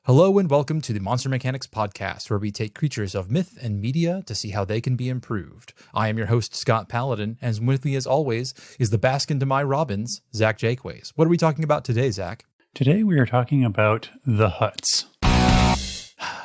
Hello and welcome to the Monster Mechanics Podcast, where we take creatures of myth and media to see how they can be improved. I am your host, Scott Paladin, and with me as always is the Baskin to my Robins, Zach Jaquays. What are we talking about today, Zach? Today we are talking about the Hutts.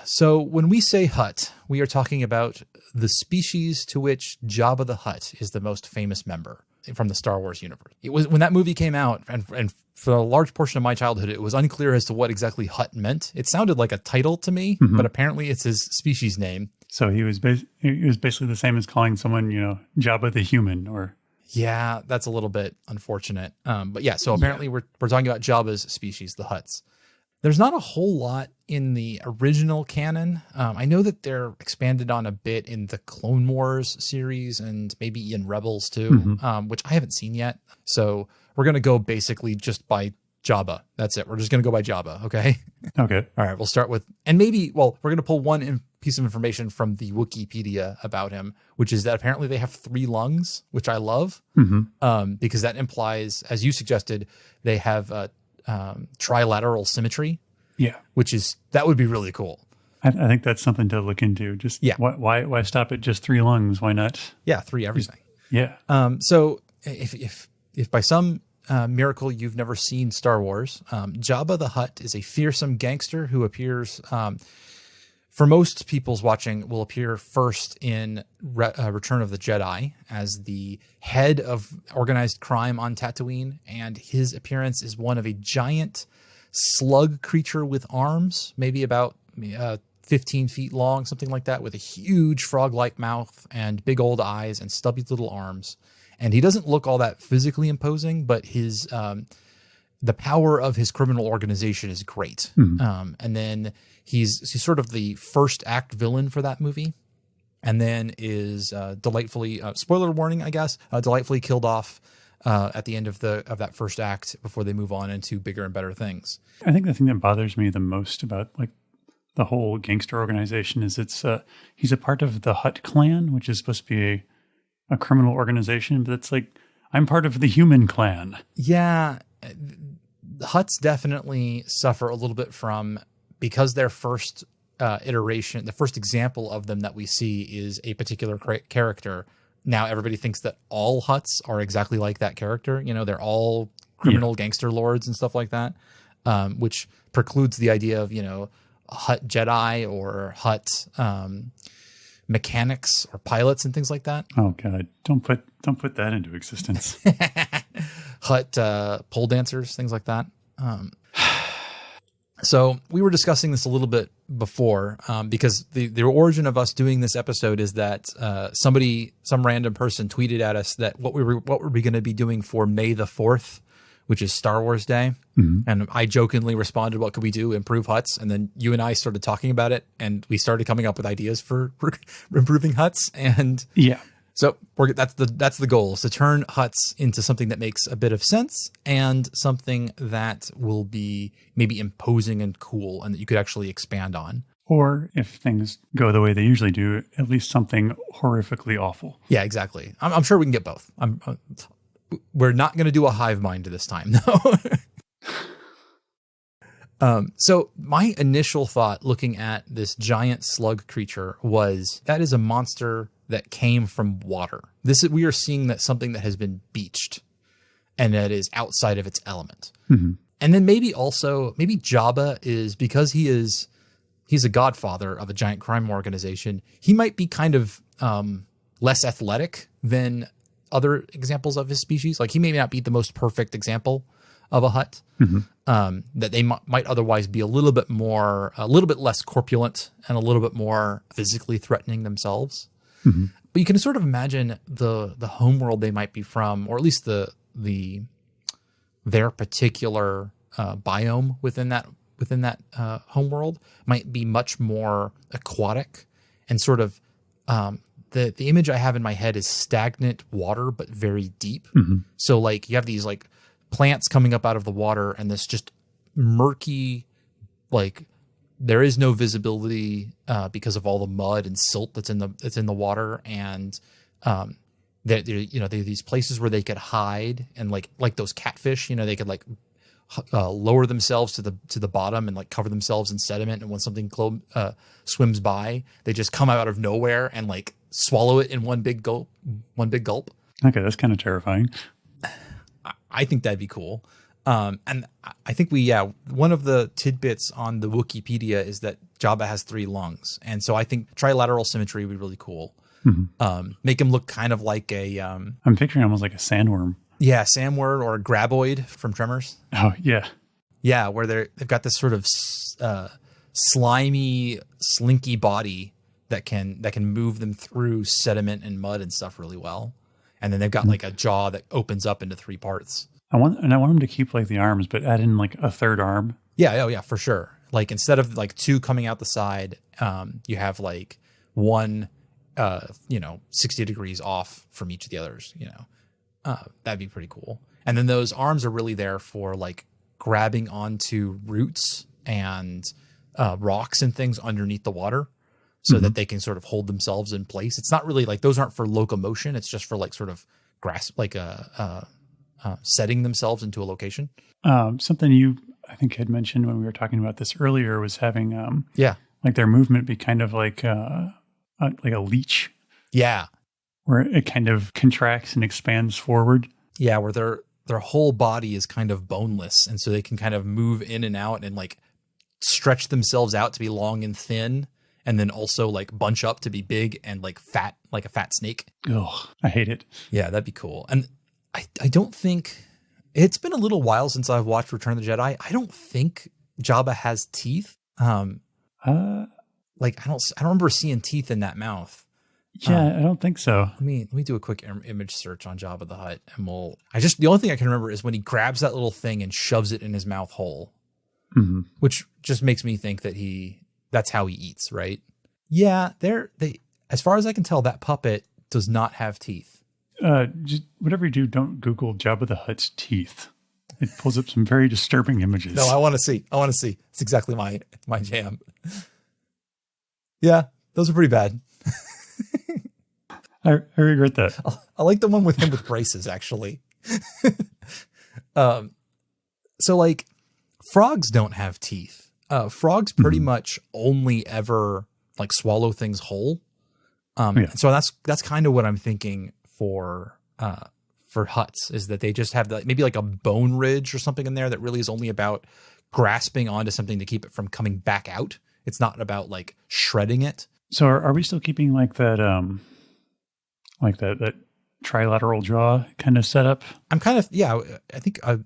So when we say Hutt, we are talking about the species to which Jabba the Hutt is the most famous member from the Star Wars universe. It was when that movie came out, and for a large portion of my childhood, it was unclear as to what exactly Hutt meant. It sounded like a title to me, but apparently it's his species name. So he was basically the same as calling someone, Jabba the human, or... Yeah, that's a little bit unfortunate. But yeah, so apparently we're talking about Jabba's species, the Hutts. There's not a whole lot in the original canon. I know that they're expanded on a bit in the Clone Wars series and maybe in Rebels too, which I haven't seen yet. So we're going to go basically just by Jabba. That's it. We're just going to go by Jabba. Okay. Okay. All right. We'll start with, and maybe, we're going to pull one piece of information from the Wikipedia about him, which is that apparently they have 3 lungs, which I love, because that implies, as you suggested, they have trilateral symmetry. Yeah. That would be really cool. I think that's something to look into. Just why stop at just 3 lungs? Why not? Yeah. 3 everything. Yeah. So if by some miracle you've never seen Star Wars, Jabba the Hutt is a fearsome gangster who appears, for most people's watching, will appear first in Return of the Jedi as the head of organized crime on Tatooine, and his appearance is one of a giant slug creature with arms, maybe about 15 feet long, something like that, with a huge frog-like mouth and big old eyes and stubby little arms. And he doesn't look all that physically imposing, but his the power of his criminal organization is great. And then he's sort of the first act villain for that movie, and then is delightfully spoiler warning, I guess, delightfully killed off at the end of that first act before they move on into bigger and better things. I think the thing that bothers me the most about the whole gangster organization is he's a part of the Hutt clan, which is supposed to be a criminal organization, but it's like, I'm part of the human clan. Yeah. The Hutts definitely suffer a little bit from, because their first iteration, the first example of them that we see is a particular character. Now everybody thinks that all Hutts are exactly like that character. They're all criminal gangster lords and stuff like that, which precludes the idea of, Hutt Jedi or Hutt mechanics or pilots and things like that. Oh God, don't put that into existence. Hutt pole dancers, things like that. So we were discussing this a little bit before, because the origin of us doing this episode is that some random person tweeted at us that what were we going to be doing for May the 4th, which is Star Wars Day. And I jokingly responded, what could we do? Improve Hutts. And then you and I started talking about it, and we started coming up with ideas for improving Hutts. And yeah. So that's the goal, is to turn Hutts into something that makes a bit of sense and something that will be maybe imposing and cool and that you could actually expand on. Or if things go the way they usually do, at least something horrifically awful. Yeah, exactly. I'm sure we can get both. We're not going to do a hive mind this time, though. So my initial thought looking at this giant slug creature was, that is a monster that came from water. We are seeing that something that has been beached and that is outside of its element. And then maybe Jabba is, because he's a godfather of a giant crime organization, he might be kind of less athletic than other examples of his species. Like, he may not be the most perfect example of a Hutt, that they might otherwise be a little bit less corpulent and a little bit more physically threatening themselves. But you can sort of imagine the homeworld they might be from, or at least their particular biome within that homeworld might be much more aquatic, and sort of the image I have in my head is stagnant water but very deep. So like you have these like plants coming up out of the water, and this just murky, like, there is no visibility because of all the mud and silt that's in the water, and there are these places where they could hide, and like those catfish, they could like lower themselves to the bottom and like cover themselves in sediment. And when something swims by, they just come out of nowhere and like swallow it in one big gulp. Okay, that's kind of terrifying. I think that'd be cool. And I think one of the tidbits on the Wikipedia is that Jabba has 3 lungs. And so I think trilateral symmetry would be really cool. Make him look kind of like I'm picturing almost like a sandworm. Yeah, sandworm or a graboid from Tremors. Oh, yeah. Yeah, where they've got this sort of slimy, slinky body that can move them through sediment and mud and stuff really well. And then they've got like a jaw that opens up into 3 parts. I want them to keep like the arms, but add in like a third arm. Yeah, oh yeah, for sure. Like instead of like 2 coming out the side, you have like 1, 60 degrees off from each of the others. That'd be pretty cool. And then those arms are really there for like grabbing onto roots and rocks and things underneath the water, so that they can sort of hold themselves in place. It's not really like those aren't for locomotion. It's just for like sort of grasp, like setting themselves into a location. Something you, I think, had mentioned when we were talking about this earlier was having like their movement be kind of like a leech. Yeah. Where it kind of contracts and expands forward. Yeah, where their whole body is kind of boneless, and so they can kind of move in and out and like stretch themselves out to be long and thin, and then also like bunch up to be big and like fat, like a fat snake. Oh, I hate it. Yeah, that'd be cool. And I don't think, it's been a little while since I've watched Return of the Jedi. I don't think Jabba has teeth. Like I don't remember seeing teeth in that mouth. Yeah, I don't think so. Let me do a quick image search on Jabba the Hutt, and the only thing I can remember is when he grabs that little thing and shoves it in his mouth whole, which just makes me think that that's how he eats, right? Yeah, as far as I can tell, that puppet does not have teeth. Just whatever you do, don't Google Jabba the Hutt's teeth. It pulls up some very disturbing images. No, I want to see. It's exactly my jam. Yeah, those are pretty bad. I regret that. I like the one with him with braces, actually. So like frogs don't have teeth. Frogs pretty much only ever like swallow things whole. So that's kind of what I'm thinking for Hutts, is that they just have maybe like a bone ridge or something in there that really is only about grasping onto something to keep it from coming back out. It's not about like shredding it. So are we still keeping like that that trilateral jaw kind of setup? I'm kind of, I think I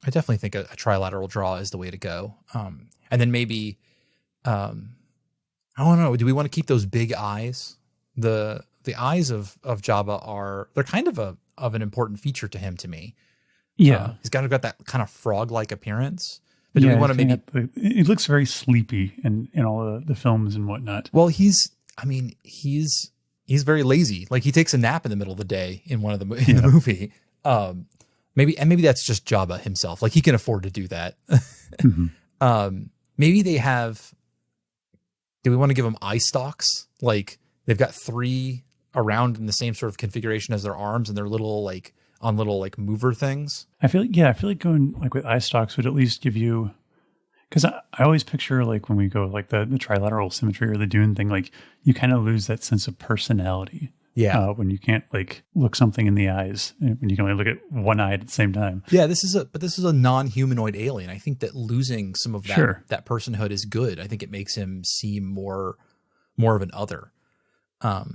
definitely think a trilateral jaw is the way to go. And then maybe, I don't know, do we want to keep those big eyes? The eyes of Jabba they're kind of an important feature to him, to me. Yeah. He's got that kind of frog-like appearance. But do we want to maybe... It looks very sleepy in all the films and whatnot. Well, he's very lazy. Like he takes a nap in the middle of the day in one of the movie. Maybe that's just Jabba himself. Like he can afford to do that. Maybe they have. Do we want to give them eye stalks? Like they've got 3 around in the same sort of configuration as their arms, and they're little like mover things. I feel like going like with eye stalks would at least give you. Because I always picture like when we go like the trilateral symmetry or the Dune thing, like you kind of lose that sense of personality. Yeah. When you can't like look something in the eyes, when you can only look at one eye at the same time. Yeah, this is a non-humanoid alien. I think that losing some of that personhood is good. I think it makes him seem more of an other. Because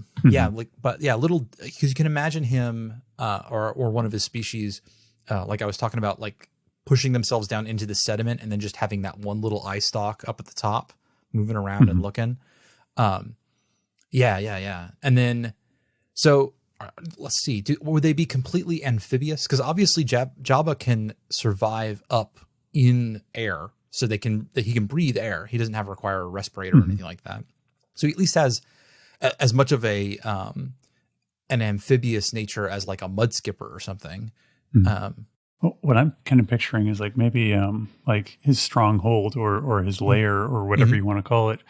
you can imagine him or one of his species, like I was talking about, like pushing themselves down into the sediment and then just having that one little eye stalk up at the top, moving around and looking. And then, so let's see, would they be completely amphibious? Because obviously Jabba can survive up in air, so he can breathe air. He doesn't have to require a respirator or anything like that. So he at least has as much of an amphibious nature as like a mud skipper or something. What I'm kind of picturing is like maybe like his stronghold or his lair or whatever you want to call it,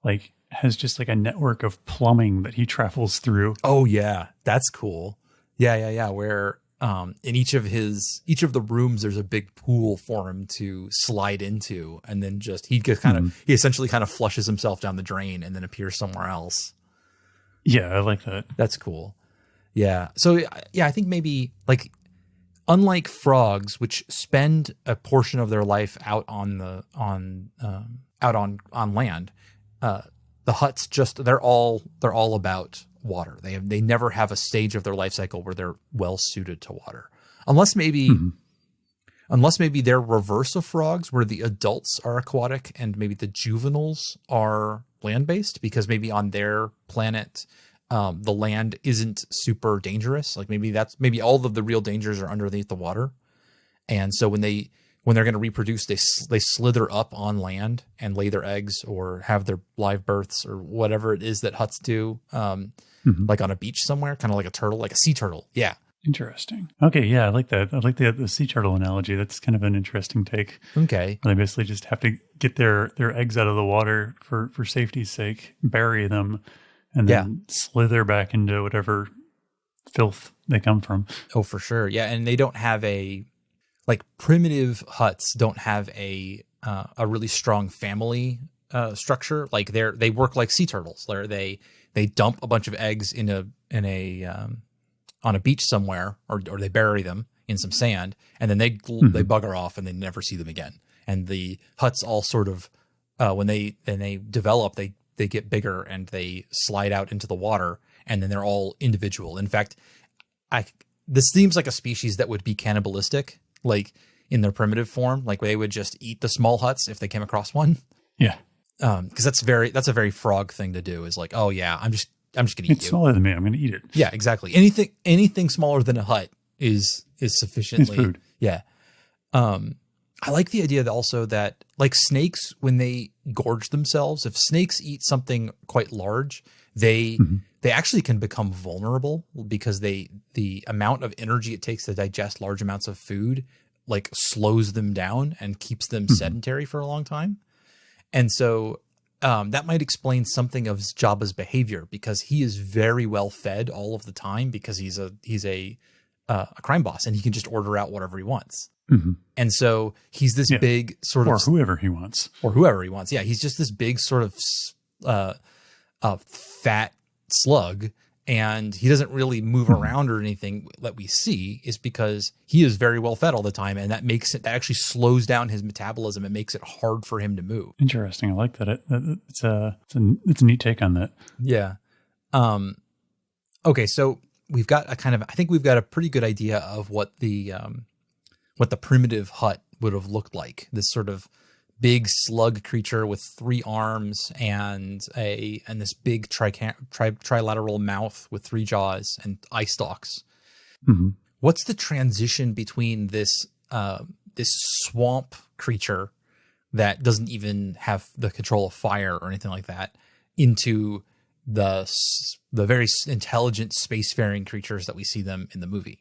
like has just like a network of plumbing that he travels through. Oh yeah, that's cool. Yeah. Where in each of the rooms, there's a big pool for him to slide into, and then he essentially kind of flushes himself down the drain and then appears somewhere else. Yeah, I like that. That's cool. Yeah. So yeah, I think maybe like unlike frogs, which spend a portion of their life out on land, the Hutts they're all about water. They never have a stage of their life cycle where they're well suited to water, unless maybe they're reverse of frogs, where the adults are aquatic and maybe the juveniles are land based, because maybe on their planet the land isn't super dangerous. Like maybe all of the real dangers are underneath the water, and so when they're going to reproduce, they slither up on land and lay their eggs or have their live births or whatever it is that Hutts do, like on a beach somewhere, kind of like a turtle, like a sea turtle. Yeah. Interesting. Okay. Yeah. I like that. I like the sea turtle analogy. That's kind of an interesting take. Okay. They basically just have to get their eggs out of the water for safety's sake, bury them, and then slither back into whatever filth they come from. Oh, for sure. Yeah. And they don't have primitive Hutts don't have a really strong family structure. Like they work like sea turtles. They dump a bunch of eggs on a beach somewhere, or they bury them in some sand, and then they bugger off and they never see them again. And the Hutts all sort of when they develop, they get bigger and they slide out into the water, and then they're all individual. In fact, this seems like a species that would be cannibalistic, like in their primitive form, like they would just eat the small Hutts if they came across one. Yeah. Because that's a very frog thing to do, is like, oh yeah, I'm just gonna eat you. It's smaller than me, I'm gonna eat it. Yeah, exactly. Anything smaller than a Hutt is sufficiently food. Yeah. I like the idea that also that like snakes, when they gorge themselves, if snakes eat something quite large, they actually can become vulnerable, because the amount of energy it takes to digest large amounts of food like slows them down and keeps them sedentary for a long time. And so that might explain something of Jabba's behavior, because he is very well fed all of the time, because he's a crime boss and he can just order out whatever he wants. And so he's this big sort of, or whoever he wants. Yeah. He's just this big sort of fat slug, and he doesn't really move around or anything that we see, is because he is very well fed all the time. And that actually slows down his metabolism. It makes it hard for him to move. Interesting. I like that. It's a neat take on that. Yeah. Okay. So we've got I think we've got a pretty good idea of what the primitive Hutt would have looked like. This sort of big slug creature with 3 arms and this big trilateral mouth with 3 jaws and eye stalks. What's the transition between this swamp creature that doesn't even have the control of fire or anything like that into the very intelligent spacefaring creatures that we see them in the movie?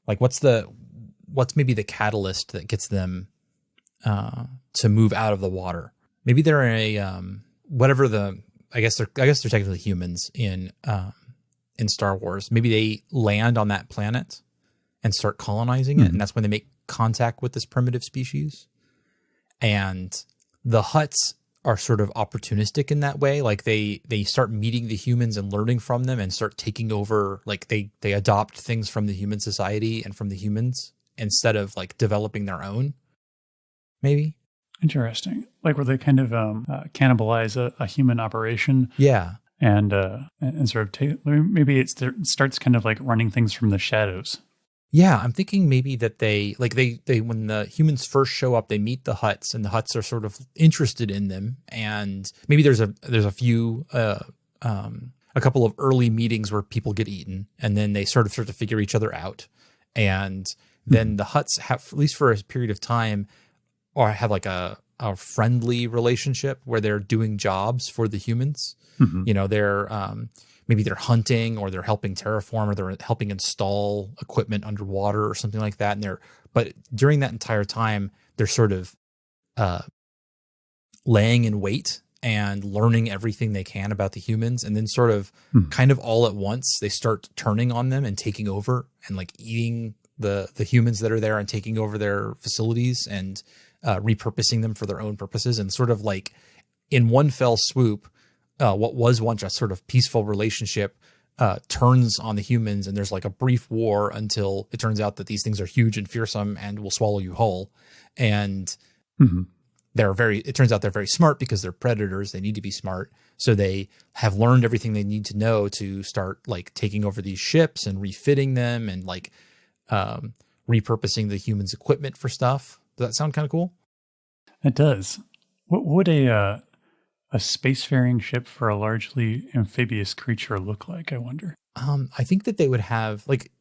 Like what's maybe the catalyst that gets them to move out of the water? Maybe they're I guess they're technically humans in Star Wars. Maybe they land on that planet and start colonizing it, and that's when they make contact with this primitive species. And the Hutts are sort of opportunistic in that way. Like they start meeting the humans and learning from them and start taking over. Like they adopt things from the human society and from the humans instead of like developing their own. Maybe. Interesting. Like where they kind of cannibalize a human operation. Yeah. And sort of maybe it starts kind of like running things from the shadows. Yeah, I'm thinking maybe that they when the humans first show up, they meet the Hutts, and the Hutts are sort of interested in them, and maybe there's a few a couple of early meetings where people get eaten, and then they sort of start to figure each other out, and then the Hutts have, at least for a period of time, or have like a friendly relationship where they're doing jobs for the humans. You know, they're maybe they're hunting, or they're helping terraform, or they're helping install equipment underwater or something like that. But during that entire time, they're sort of laying in wait and learning everything they can about the humans. And then sort of kind of all at once, they start turning on them and taking over and like eating the humans that are there and taking over their facilities and repurposing them for their own purposes. And sort of like in one fell swoop, what was once a sort of peaceful relationship turns on the humans, and there's like a brief war until it turns out that these things are huge and fearsome and will swallow you whole. And it turns out they're very smart because they're predators. They need to be smart. So they have learned everything they need to know to start like taking over these ships and refitting them and like repurposing the humans' equipment for stuff. Does that sound kind of cool? It does. What would a spacefaring ship for a largely amphibious creature look like, I wonder? I think that they would have like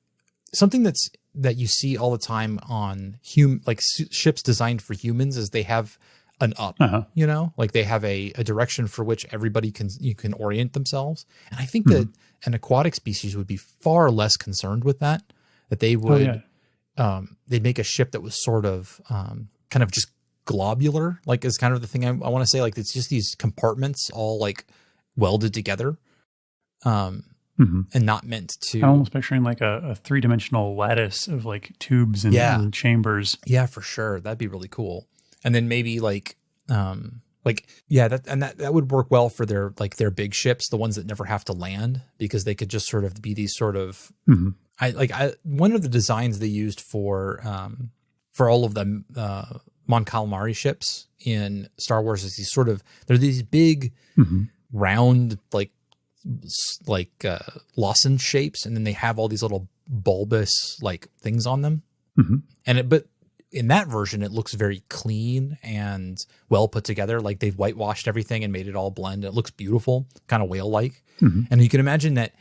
something that you see all the time on ships designed for humans is they have an up, you know, like they have a direction for which everybody can orient themselves. And I think that an aquatic species would be far less concerned with that they would, they'd make a ship that was sort of kind of just globular, like is kind of the thing I want to say. Like it's just these compartments all like welded together and not meant to. I'm almost picturing like a 3-dimensional lattice of like tubes and chambers. Yeah, for sure. That'd be really cool. And then maybe that would work well for their big ships, the ones that never have to land, because they could just sort of be these sort of one of the designs they used for all of the Mon Calamari ships in Star Wars is they're these big round lozenge shapes, and then they have all these little bulbous like things on them. But in that version, it looks very clean and well put together. Like they've whitewashed everything and made it all blend. It looks beautiful, kind of whale-like. And you can imagine that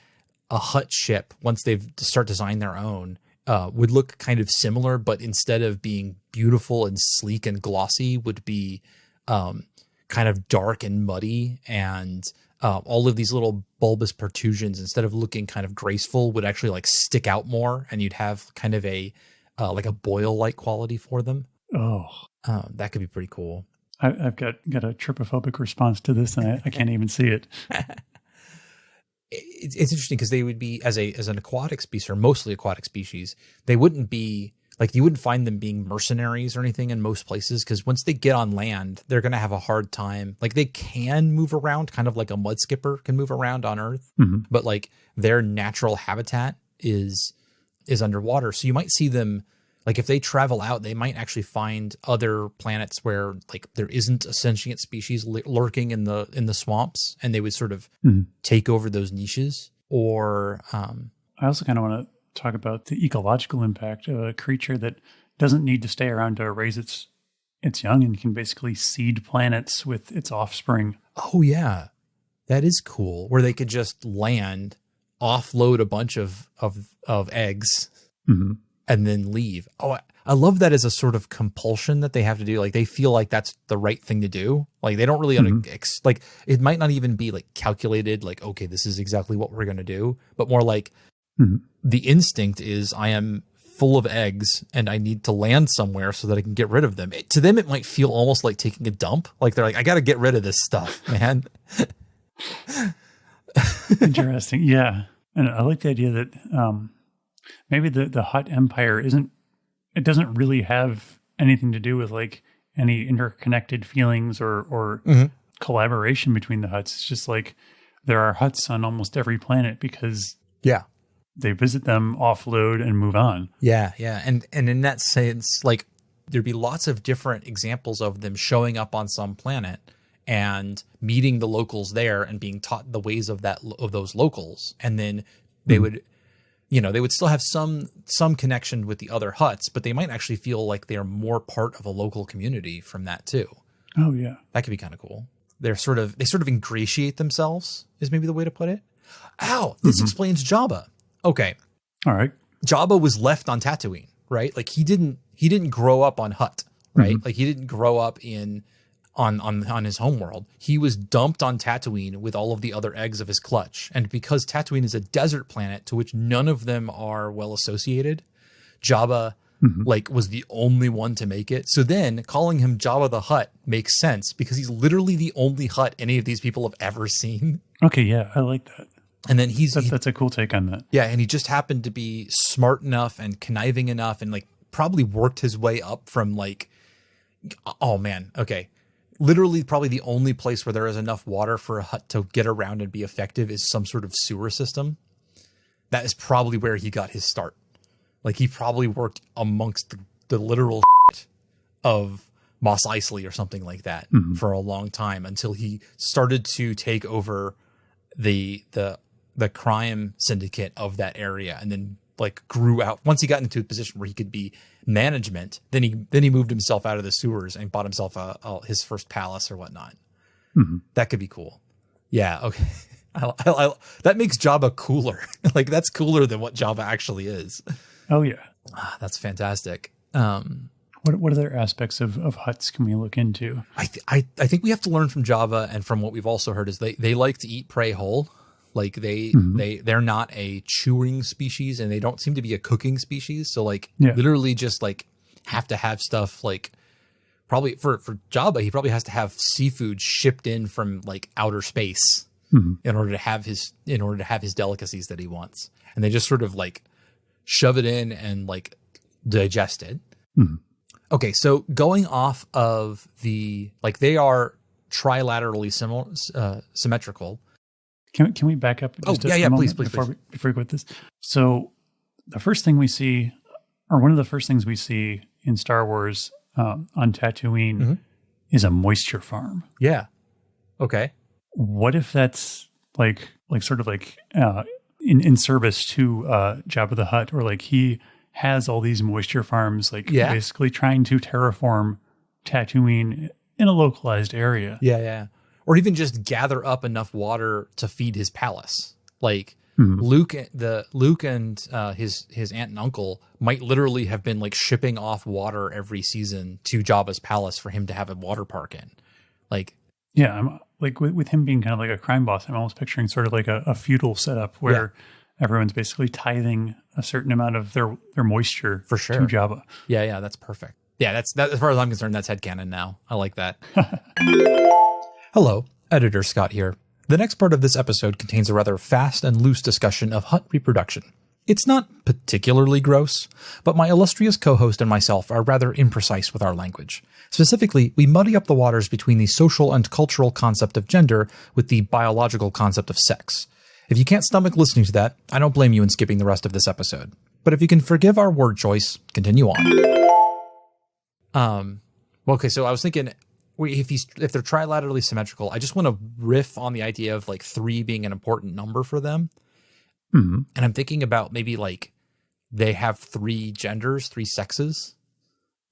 a Hutt ship, once they've start designing their own, would look kind of similar, but instead of being beautiful and sleek and glossy, would be kind of dark and muddy, and all of these little bulbous protrusions, instead of looking kind of graceful, would actually like stick out more, and you'd have kind of a like a boil-like quality for them. That could be pretty cool. I've got a trypophobic response to this, and I can't even see it. It's interesting because they would be as an aquatic species, or mostly aquatic species, they wouldn't be like, you wouldn't find them being mercenaries or anything in most places, because once they get on land, they're going to have a hard time. Like they can move around, kind of like a mud skipper can move around on Earth, but like their natural habitat is underwater. So you might see them, like if they travel out, they might actually find other planets where like there isn't a sentient species lurking in the swamps, and they would sort of take over those niches. Or I also kind of want to talk about the ecological impact of a creature that doesn't need to stay around to raise its young and can basically seed planets with its offspring. Oh yeah, that is cool. Where they could just land, offload a bunch of eggs, and then leave. Oh, I love that as a sort of compulsion that they have to do. Like they feel like that's the right thing to do. Like they don't really like it might not even be like calculated. Like, okay, this is exactly what we're going to do, but more like the instinct is, I am full of eggs and I need to land somewhere so that I can get rid of them. To them, it might feel almost like taking a dump. Like they're like, I got to get rid of this stuff, man. Interesting. Yeah. And I like the idea that maybe the Hutt Empire doesn't really have anything to do with like any interconnected feelings or collaboration between the Hutts. It's just like there are Hutts on almost every planet because they visit them, offload, and move on. Yeah. And in that sense, like there'd be lots of different examples of them showing up on some planet and meeting the locals there and being taught the ways of those locals. And then they would, they would still have some connection with the other Hutts, but they might actually feel like they're more part of a local community from that too. Oh yeah. That could be kind of cool. They sort of ingratiate themselves is maybe the way to put it. Ow, this explains Jabba. Okay. All right. Jabba was left on Tatooine, right? Like he didn't grow up on Hutt, right? Like he didn't grow up on his homeworld. He was dumped on Tatooine with all of the other eggs of his clutch. And because Tatooine is a desert planet to which none of them are well associated, Jabba like was the only one to make it. So then calling him Jabba the Hutt makes sense because he's literally the only Hutt any of these people have ever seen. Okay, yeah, I like that. And then that's a cool take on that. Yeah, and he just happened to be smart enough and conniving enough and like probably worked his way up from like, oh man, okay. Literally probably the only place where there is enough water for a Hutt to get around and be effective is some sort of sewer system. That is probably where he got his start. Like he probably worked amongst the literal of Mos Eisley or something like that for a long time until he started to take over the crime syndicate of that area, and then like grew out. Once he got into a position where he could be management, then he moved himself out of the sewers and bought himself his first palace or whatnot. That could be cool. Yeah. Okay. I that makes Jabba cooler. Like that's cooler than what Jabba actually is. Oh yeah, that's fantastic. What other aspects of Hutts can we look into? I think we have to learn from Jabba, and from what we've also heard is they like to eat prey whole. Like they're not a chewing species, and they don't seem to be a cooking species. So like literally just like have to have stuff like probably for Jabba, he probably has to have seafood shipped in from like outer space in order to have his delicacies that he wants. And they just sort of like shove it in and like digest it. Okay, so going off of the like they are trilaterally symmetrical. Can we back up just a moment please. Before we quit this? So the first thing we see, or one of the first things we see in Star Wars on Tatooine is a moisture farm. Yeah. Okay. What if that's like sort of like in service to Jabba the Hutt, or like he has all these moisture farms, like basically trying to terraform Tatooine in a localized area. Yeah. Or even just gather up enough water to feed his palace. Like Luke and his aunt and uncle might literally have been like shipping off water every season to Jabba's palace for him to have a water park in. Like, yeah, I'm like with him being kind of like a crime boss, I'm almost picturing sort of like a feudal setup where everyone's basically tithing a certain amount of their moisture for sure to Jabba. Yeah, that's perfect. Yeah, that's as far as I'm concerned, that's headcanon now. I like that. Hello, Editor Scott here. The next part of this episode contains a rather fast and loose discussion of Hutt reproduction. It's not particularly gross, but my illustrious co-host and myself are rather imprecise with our language. Specifically, we muddy up the waters between the social and cultural concept of gender with the biological concept of sex. If you can't stomach listening to that, I don't blame you in skipping the rest of this episode. But if you can forgive our word choice, continue on. Okay, so I was thinking, if they're trilaterally symmetrical, I just want to riff on the idea of like 3 being an important number for them. And I'm thinking about maybe like they have 3 genders, 3 sexes.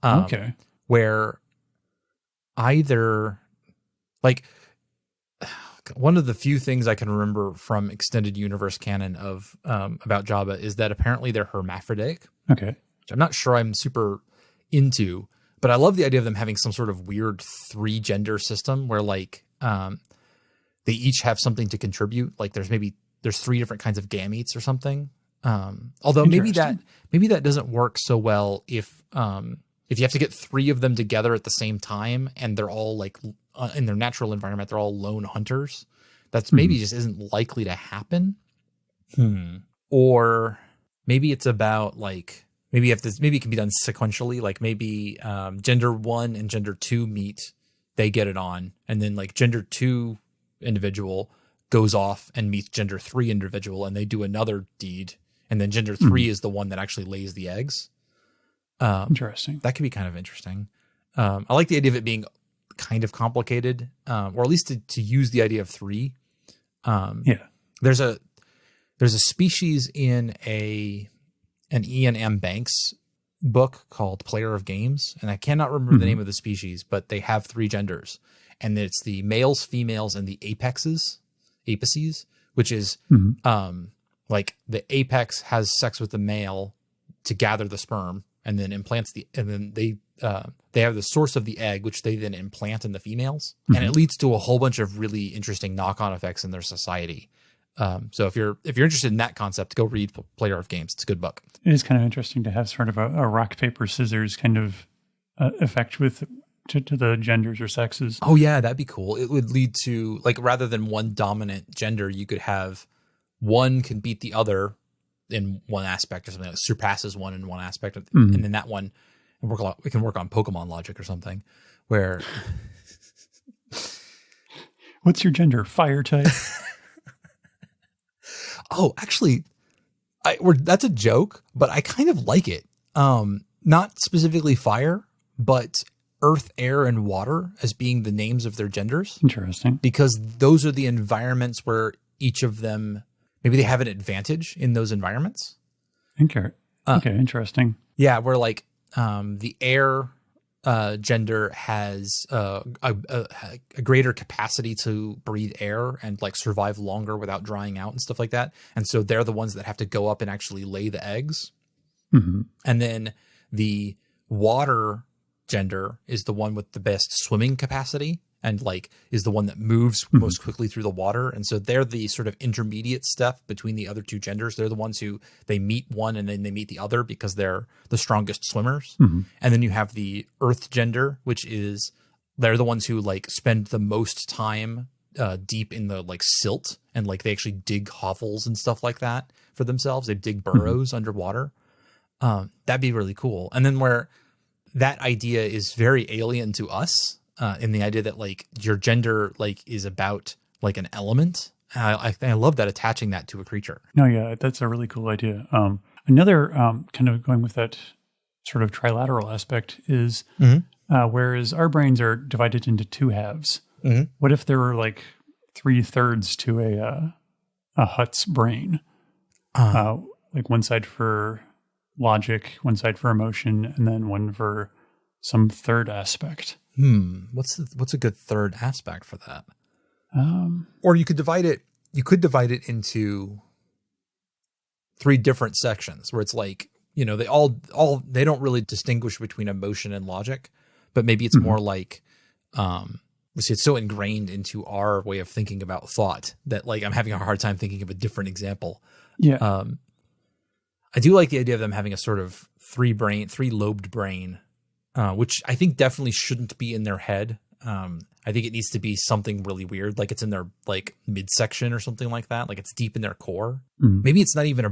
Okay. Where either like one of the few things I can remember from extended universe canon of about Jabba is that apparently they're hermaphroditic. Okay. Which I'm not sure I'm super into. But I love the idea of them having some sort of weird 3 gender system where like they each have something to contribute. Like there's 3 different kinds of gametes or something. Although maybe that doesn't work so well if you have to get 3 of them together at the same time and they're all like in their natural environment, they're all lone hunters. That's maybe just isn't likely to happen. Or maybe it's about like, maybe it can be done sequentially. Like maybe gender 1 and gender 2 meet, they get it on. And then like gender 2 individual goes off and meets gender 3 individual and they do another deed. And then gender 3 is the one that actually lays the eggs. Interesting. That could be kind of interesting. I like the idea of it being kind of complicated, or at least to use the idea of 3. There's a species in an Ian M. Banks book called Player of Games, and I cannot remember the name of the species, but they have 3 genders, and it's the males, females, and the apices, which is like the apex has sex with the male to gather the sperm, and then they have the source of the egg, which they then implant in the females, and it leads to a whole bunch of really interesting knock-on effects in their society. So if you're interested in that concept, go read Play Art of Games. It's a good book. It is kind of interesting to have sort of a rock, paper, scissors kind of effect to the genders or sexes. Oh yeah, that'd be cool. It would lead to, like, rather than one dominant gender, you could have one can beat the other in one aspect or something, like surpasses one in one aspect, and then that one, and we can work on Pokemon logic or something, where what's your gender? Fire type. Oh, actually, that's a joke, but I kind of like it. Not specifically fire, but earth, air, and water as being the names of their genders. Interesting. Because those are the environments where each of them, maybe they have an advantage in those environments. Okay, interesting. Yeah, where like the air gender has a greater capacity to breathe air and like survive longer without drying out and stuff like that. And so they're the ones that have to go up and actually lay the eggs. Mm-hmm. And then the water gender is the one with the best swimming capacity and like is the one that moves most quickly through the water. And so they're the sort of intermediate step between the other two genders. They're the ones who they meet one and then they meet the other because they're the strongest swimmers. And then you have the earth gender, which is they're the ones who like spend the most time deep in the like silt and like they actually dig hovels and stuff like that for themselves. They dig burrows underwater. That'd be really cool. And then where that idea is very alien to us, in the idea that like your gender like is about like an element. I love that, attaching that to a creature. No, yeah, that's a really cool idea. Another kind of going with that sort of trilateral aspect is whereas our brains are divided into two halves. What if there were like 3/3 to a Hutt's brain? Like one side for logic, one side for emotion, and then one for some third aspect. What's a good third aspect for that? Or you could divide it. You could divide it into 3 different sections where it's like, you know, they don't really distinguish between emotion and logic, but maybe it's more like, it's so ingrained into our way of thinking about thought that like I'm having a hard time thinking of a different example. Yeah. I do like the idea of them having a sort of 3-lobed brain. Which I think definitely shouldn't be in their head. I think it needs to be something really weird, like it's in their like midsection or something like that. Like it's deep in their core. Maybe it's not even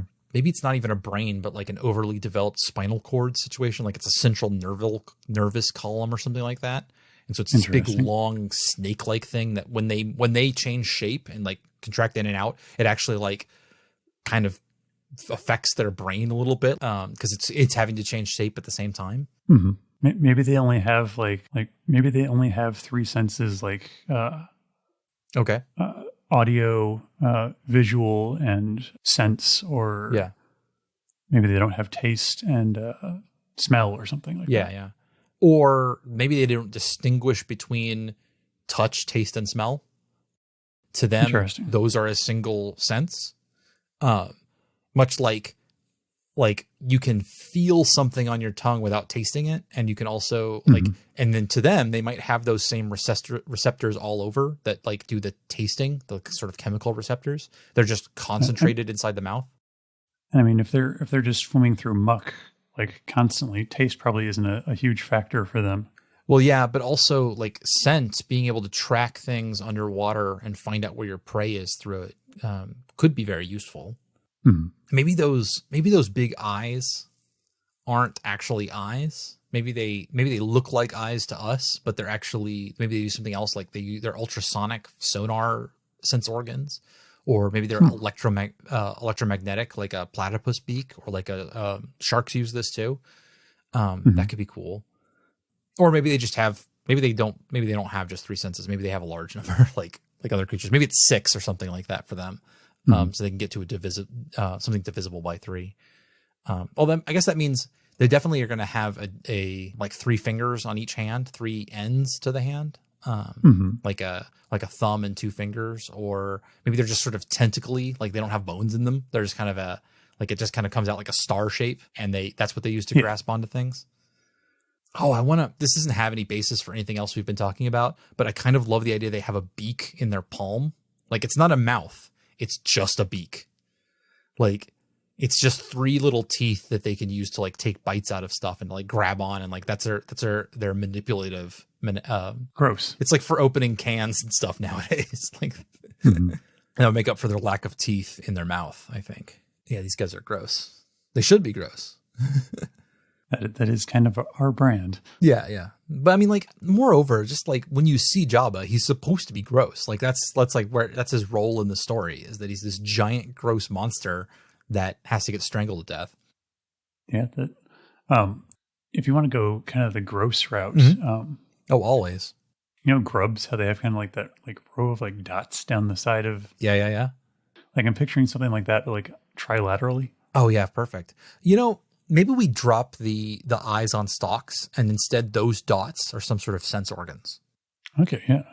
a brain, but like an overly developed spinal cord situation. Like it's a central nervous column or something like that. And so it's this big long snake-like thing that when they change shape and like contract in and out, it actually like kind of affects their brain a little bit because it's having to change shape at the same time. Maybe they only have maybe they only have 3 senses, like audio, visual, and sense, or maybe they don't have taste and smell or something like that. Yeah. Or maybe they don't distinguish between touch, taste, and smell. To them, those are a single sense. Much like you can feel something on your tongue without tasting it. And you can also and then to them, they might have those same receptors all over that like do the tasting, the sort of chemical receptors. They're just concentrated inside the mouth. And I mean, if they're just swimming through muck, like constantly, taste probably isn't a huge factor for them. Well, yeah, but also like scent, being able to track things underwater and find out where your prey is through it could be very useful. Maybe those big eyes aren't actually eyes. Maybe they look like eyes to us, but they're actually, maybe they use something else, like they're ultrasonic sonar sense organs, or maybe they're electromagnetic, like a platypus beak, or like sharks use this too. That could be cool. Or maybe they just have, maybe they don't have just 3 senses. Maybe they have a large number, like other creatures. Maybe it's 6 or something like that for them. So they can get to something divisible by 3. Then I guess that means they definitely are going to have a like 3 fingers on each hand, 3 ends to the hand, like a thumb and 2 fingers, or maybe they're just sort of tentacly, like they don't have bones in them. They're just kind of it just kind of comes out like a star shape, and that's what they use to grasp onto things. This doesn't have any basis for anything else we've been talking about, but I kind of love the idea they have a beak in their palm. Like it's not a mouth. it's just a beak. Like, it's just 3 little teeth that they can use to like take bites out of stuff and like grab on, and like that's their manipulative. Gross. It's like for opening cans and stuff nowadays. Like, they'll make up for their lack of teeth in their mouth, I think. Yeah, these guys are gross. They should be gross. That is kind of our brand. Yeah. But I mean, like, moreover, just like when you see Jabba, he's supposed to be gross. Like that's his role in the story, is that he's this giant gross monster that has to get strangled to death. Yeah. If you want to go kind of the gross route, Always. You know, grubs, how they have kind of like that like row of like dots down the side of. Yeah. Like I'm picturing something like that, but like trilaterally. Oh yeah, perfect. You know, maybe we drop the eyes on stalks, and instead those dots are some sort of sense organs. Okay, yeah.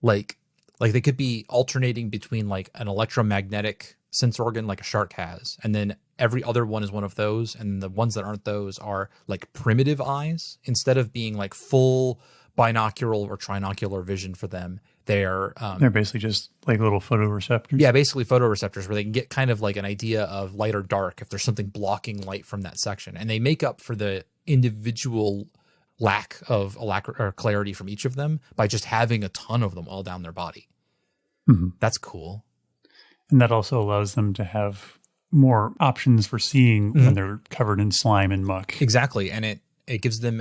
Like they could be alternating between like an electromagnetic sense organ like a shark has, and then every other one is one of those, and the ones that aren't those are like primitive eyes. Instead of being like full binocular or trinocular vision for them, they're basically just like little photoreceptors. Yeah, basically photoreceptors, where they can get kind of like an idea of light or dark if there's something blocking light from that section, and they make up for the individual lack of clarity from each of them by just having a ton of them all down their body. That's cool. And that also allows them to have more options for seeing when they're covered in slime and muck. Exactly. And it gives them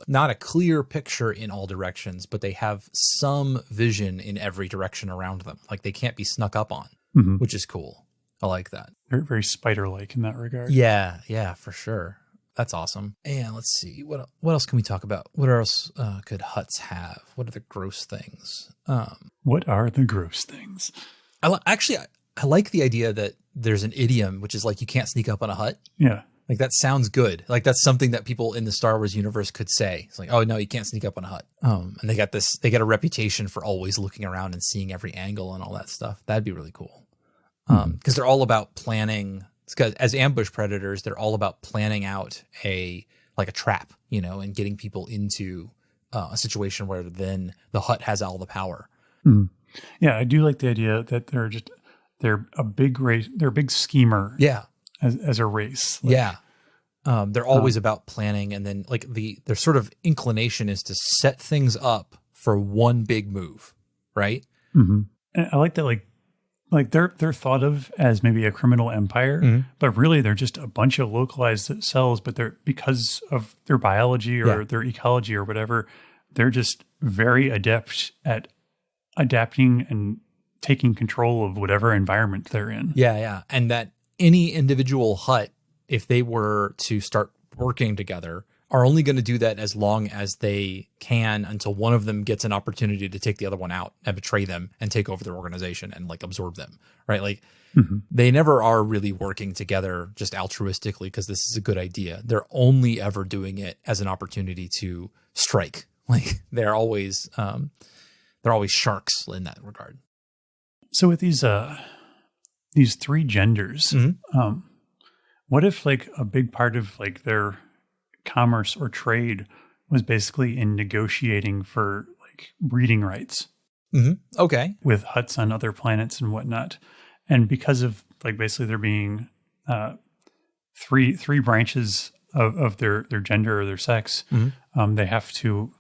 not a clear picture in all directions, but they have some vision in every direction around them. Like they can't be snuck up on, which is cool. I like that. Very, very spider-like in that regard. Yeah, for sure. That's awesome. And let's see, what else can we talk about? What else could Hutts have? What are the gross things? What are the gross things? I like the idea that there's an idiom, which is like, you can't sneak up on a Hutt. Yeah. Like that sounds good. Like that's something that people in the Star Wars universe could say. It's like, oh no, you can't sneak up on a Hutt. And they get a reputation for always looking around and seeing every angle and all that stuff. That'd be really cool. Because they're all about planning. Because as ambush predators, they're all about planning out a trap, you know, and getting people into a situation where then the Hutt has all the power. Yeah, I do like the idea that they're a big race. They're a big schemer. Yeah. As a race. Like, yeah. They're always about planning, and then like their sort of inclination is to set things up for one big move, right? And I like that like they're thought of as maybe a criminal empire, but really they're just a bunch of localized cells, but they're, because of their biology or their ecology or whatever, they're just very adept at adapting and taking control of whatever environment they're in. Yeah. And that any individual Hutt, if they were to start working together, are only going to do that as long as they can, until one of them gets an opportunity to take the other one out and betray them and take over their organization and like absorb them, right? Like they never are really working together just altruistically because this is a good idea. They're only ever doing it as an opportunity to strike. Like they're always sharks in that regard. So with these 3 genders, what if like a big part of like their commerce or trade was basically in negotiating for like breeding rights? Okay. With Hutts on other planets and whatnot. And because of like basically there being three branches of their gender or their sex, they have to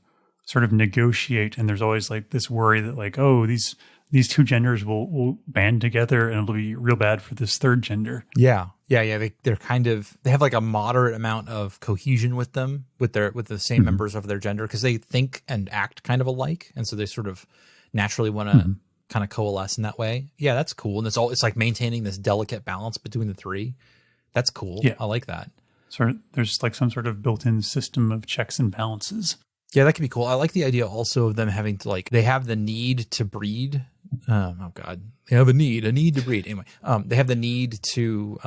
sort of negotiate. And there's always like this worry that like, oh, these 2 genders will band together and it'll be real bad for this 3rd gender. Yeah. They're kind of, they have like a moderate amount of cohesion with them, with the same members of their gender, because they think and act kind of alike. And so they sort of naturally want to kind of coalesce in that way. Yeah, that's cool. And it's like maintaining this delicate balance between the 3. That's cool. Yeah. I like that. So there's like some sort of built-in system of checks and balances. Yeah, that could be cool. I like the idea also of them having to like, they have the need to breed. Oh God, they have a need to breed. Anyway, they have the need to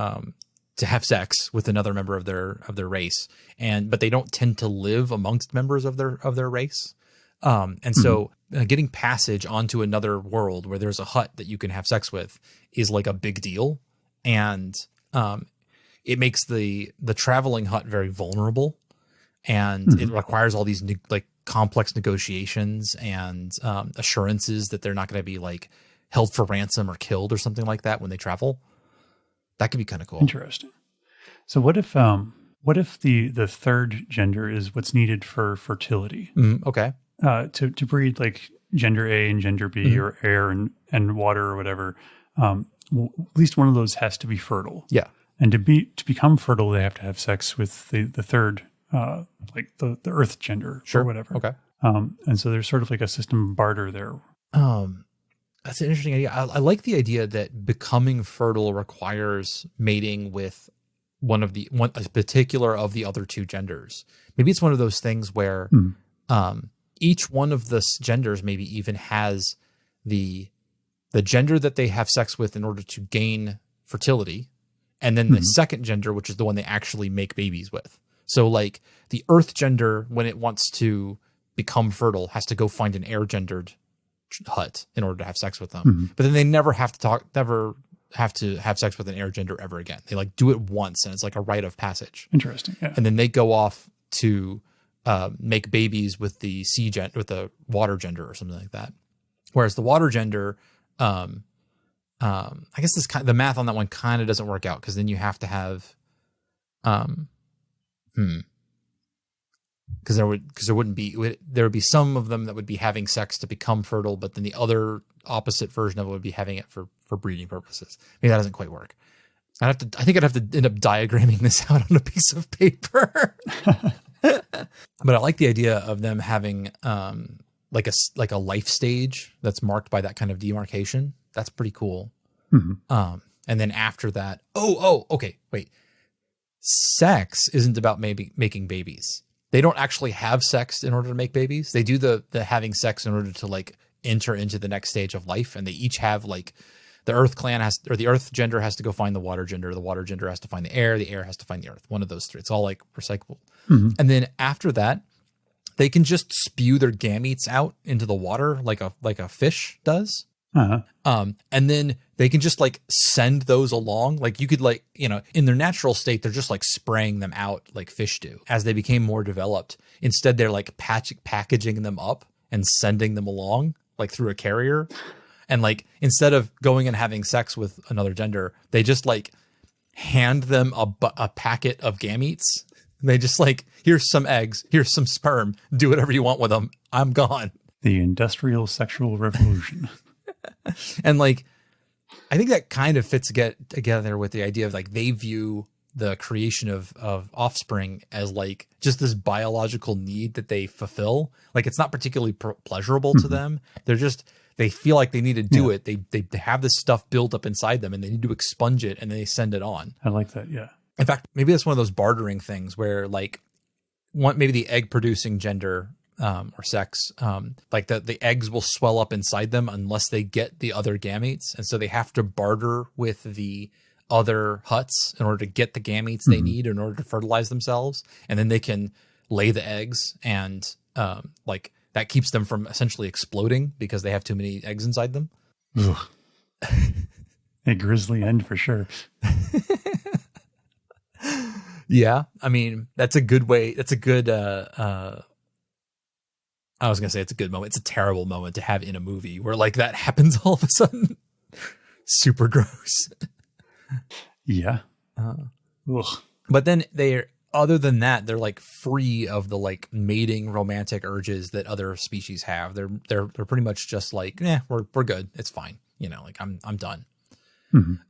have sex with another member of their race, but they don't tend to live amongst members of their race. And so getting passage onto another world where there's a Hutt that you can have sex with is like a big deal. And it makes the traveling Hutt very vulnerable, and it requires all these like complex negotiations and assurances that they're not going to be like held for ransom or killed or something like that when they travel. That could be kind of cool. Interesting. So what if the third gender is what's needed for fertility? Okay. To breed like gender A and gender B or air and water or whatever, at least one of those has to be fertile. Yeah. And to become fertile, they have to have sex with the third, like the earth gender or whatever. Okay. And so there's sort of like a system of barter there. That's an interesting idea. I like the idea that becoming fertile requires mating with a particular of the other two genders. Maybe it's one of those things where each one of the genders maybe even has the gender that they have sex with in order to gain fertility, and then the second gender, which is the one they actually make babies with. So like the earth gender, when it wants to become fertile, has to go find an air gendered hut in order to have sex with them. But then they never have to have sex with an air gender ever again. They like do it once and it's like a rite of passage. Interesting. Yeah. And then they go off to make babies with the with the water gender or something like that. Whereas the water gender, I guess the math on that one kind of doesn't work out, because then you have to have, because there would be some of them that would be having sex to become fertile, but then the other opposite version of it would be having it for breeding purposes. Maybe that doesn't quite work. I think I'd have to end up diagramming this out on a piece of paper. But I like the idea of them having like a life stage that's marked by that kind of demarcation. That's pretty cool. And then after that, okay, wait. Sex isn't about making babies. They don't actually have sex in order to make babies. They do the having sex in order to like enter into the next stage of life. And they each have like the earth the earth gender has to go find the water gender has to find the air has to find the earth. One of those three. It's all like recyclable. And then after that, they can just spew their gametes out into the water like a fish does. And then they can just like send those along. Like you could like, in their natural state, they're just like spraying them out like fish do. As they became more developed, instead they're like packaging them up and sending them along like through a carrier. And like, instead of going and having sex with another gender, they just like hand them a packet of gametes. They just like, here's some eggs, here's some sperm, do whatever you want with them. I'm gone. The industrial sexual revolution. And like, I think that kind of fits together with the idea of like, they view the creation of offspring as like just this biological need that they fulfill. Like, it's not particularly pleasurable to them. They feel like they need to do it. They have this stuff built up inside them and they need to expunge it and then they send it on. I like that. Yeah. In fact, maybe that's one of those bartering things where like maybe the egg producing gender or sex, like the eggs will swell up inside them unless they get the other gametes. And so they have to barter with the other huts in order to get the gametes they need in order to fertilize themselves. And then they can lay the eggs and like that keeps them from essentially exploding because they have too many eggs inside them. A grisly end for sure. Yeah. I mean, that's a good way. That's a good, I was going to say it's a good moment. It's a terrible moment to have in a movie where like that happens all of a sudden. Super gross. Yeah. But then other than that, they're like free of the like mating romantic urges that other species have. They're pretty much just like, we're good. It's fine. Like I'm done.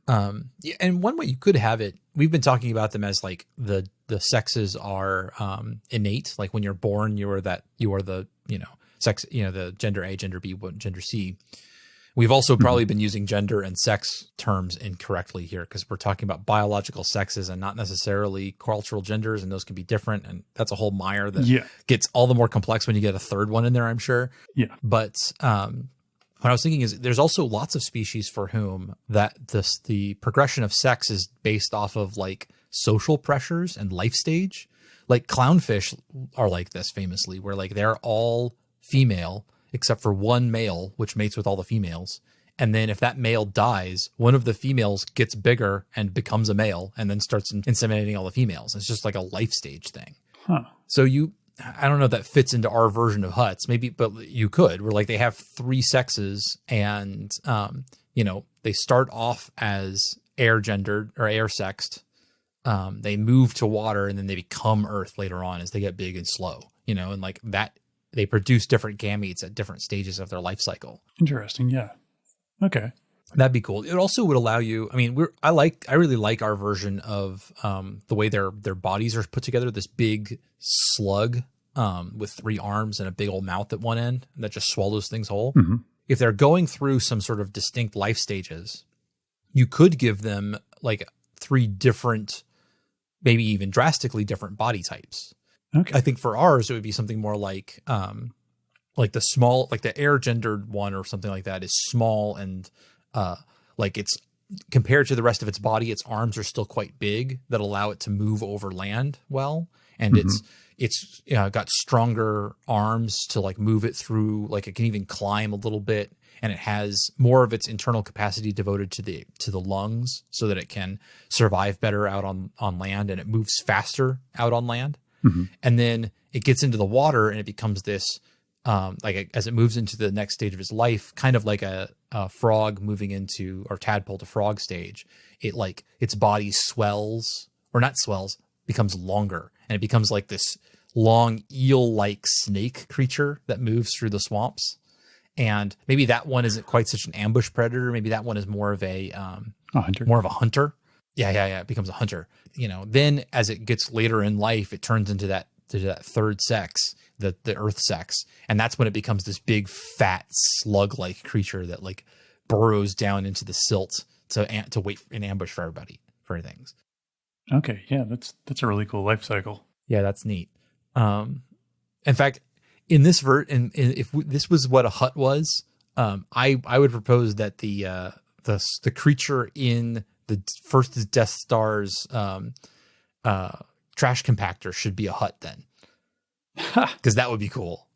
And one way you could have it, we've been talking about them as like the sexes are innate. Like when you're born, you are the sex, the gender A, gender B, gender C. We've also probably been using gender and sex terms incorrectly here because we're talking about biological sexes and not necessarily cultural genders, and those can be different. And that's a whole mire that gets all the more complex when you get a third one in there, I'm sure. Yeah. But what I was thinking is there's also lots of species for whom the progression of sex is based off of like social pressures and life stage. Like clownfish are like this famously, where like they're all female except for one male, which mates with all the females. And then if that male dies, one of the females gets bigger and becomes a male and then starts inseminating all the females. It's just like a life stage thing. So I don't know if that fits into our version of Hutts, maybe, but you could, where like they have 3 sexes and, they start off as air gendered or air sexed. They move to water and then they become earth later on as they get big and slow, and like that, they produce different gametes at different stages of their life cycle. Interesting. Yeah. Okay. That'd be cool. It also would allow you, I mean, I really like our version of the way their bodies are put together, this big slug with 3 arms and a big old mouth at one end that just swallows things whole. Mm-hmm. If they're going through some sort of distinct life stages, you could give them like 3 different, maybe even drastically different body types. Okay. I think for ours, it would be something more like the small, like the air gendered one or something like that is small and like it's compared to the rest of its body, its arms are still quite big that allow it to move over land well. And it's got stronger arms to like move it through, like it can even climb a little bit, and it has more of its internal capacity devoted to the lungs so that it can survive better out on land, and it moves faster out on land. Mm-hmm. And then it gets into the water and it becomes this as it moves into the next stage of its life, kind of like a frog moving into, or tadpole to frog stage. It like its body swells, or not swells, becomes longer, and it becomes like this long eel-like snake creature that moves through the swamps. And maybe that one isn't quite such an ambush predator. Maybe that one is more of a hunter. More of a hunter. Yeah. It becomes a hunter. Then as it gets later in life, it turns into that 3rd sex, the earth sex, and that's when it becomes this big fat slug-like creature that like burrows down into the silt to wait in ambush for things. Okay, yeah, that's a really cool life cycle. Yeah, that's neat. In fact, in this if this was what a Hutt was, I would propose that the creature in the first Death Star's trash compactor should be a Hutt then. Because that would be cool.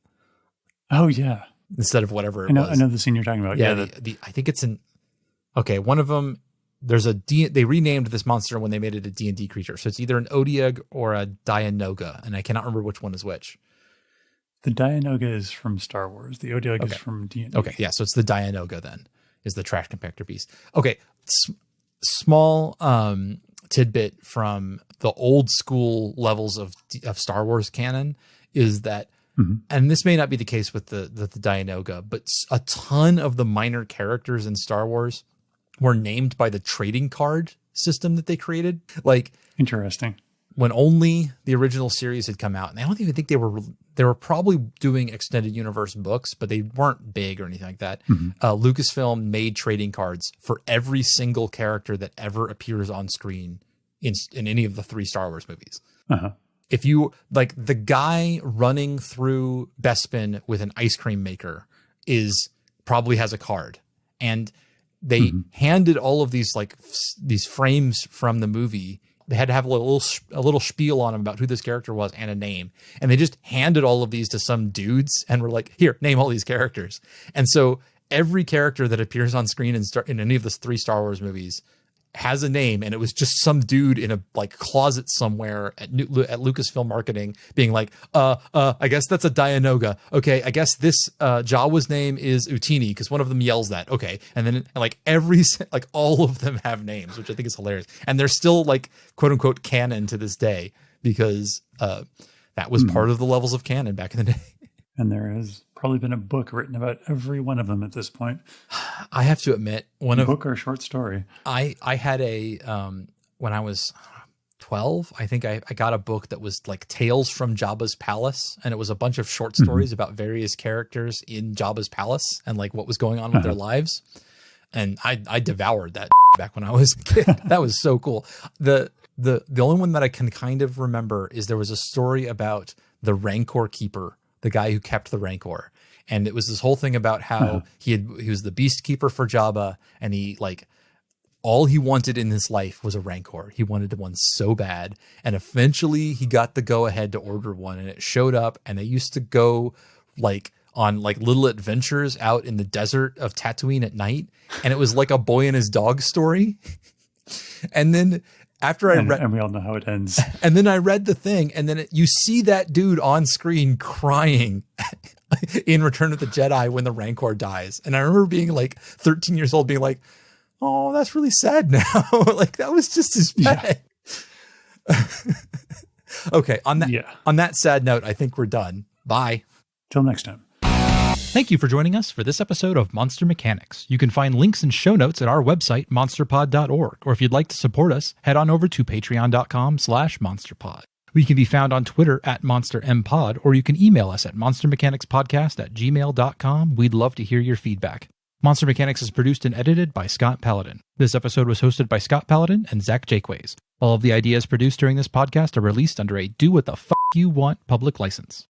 Oh yeah. Instead of whatever it was. I know the scene you're talking about. Yeah. I think it's one of them. There's they renamed this monster when they made it a D&D creature. So it's either an Odiug or a Dianoga. And I cannot remember which one is which. The Dianoga is from Star Wars. The Odiug is from D&D. Okay. Yeah. So it's the Dianoga then is the trash compactor beast. Okay. Small, tidbit from the old school levels of Star Wars canon is that, and this may not be the case with the Dianoga, but a ton of the minor characters in Star Wars were named by the trading card system that they created. Like, interesting. When only the original series had come out, and I don't even think they were probably doing extended universe books, but they weren't big or anything like that. Lucasfilm made trading cards for every single character that ever appears on screen in any of the 3 Star Wars movies. If you like, the guy running through Bespin with an ice cream maker probably has a card, and they handed all of these these frames from the movie. They had to have a little spiel on them about who this character was and a name. And they just handed all of these to some dudes and were like, here, name all these characters. And so every character that appears on screen in any of the 3 Star Wars movies has a name. And it was just some dude in a closet somewhere at Lucasfilm marketing being like, I guess that's a Dianoga. Okay. I guess this Jawa's name is Utini because one of them yells that. Okay. And then all of them have names, which I think is hilarious. And they're still quote unquote canon to this day because that was part of the levels of canon back in the day. And there has probably been a book written about every one of them at this point. I have to admit, book or short story. I had when I was 12, I think I got a book that was like Tales from Jabba's Palace. And it was a bunch of short stories about various characters in Jabba's Palace and what was going on with their lives. And I devoured that back when I was a kid. That was so cool. The only one that I can kind of remember is there was a story about the Rancor Keeper, the guy who kept the Rancor. And it was this whole thing about how he was the beast keeper for Jabba, and he all he wanted in his life was a Rancor. He wanted one so bad. And eventually he got the go ahead to order one, and it showed up, and they used to go on little adventures out in the desert of Tatooine at night. And it was like a boy and his dog story. And then after I read, and we all know how it ends. and then I read the thing, and then you see that dude on screen crying in Return of the Jedi when the Rancor dies. And I remember being like 13 years old, being like, oh, that's really sad now. Like that was just as bad. Yeah. Okay. On that sad note, I think we're done. Bye. Till next time. Thank you for joining us for this episode of Monster Mechanics. You can find links and show notes at our website, monsterpod.org. Or if you'd like to support us, head on over to patreon.com/monsterpod. We can be found on Twitter at monstermpod, or you can email us at monstermechanicspodcast@gmail.com. We'd love to hear your feedback. Monster Mechanics is produced and edited by Scott Paladin. This episode was hosted by Scott Paladin and Zach Jaquays. All of the ideas produced during this podcast are released under a do what the fuck you want public license.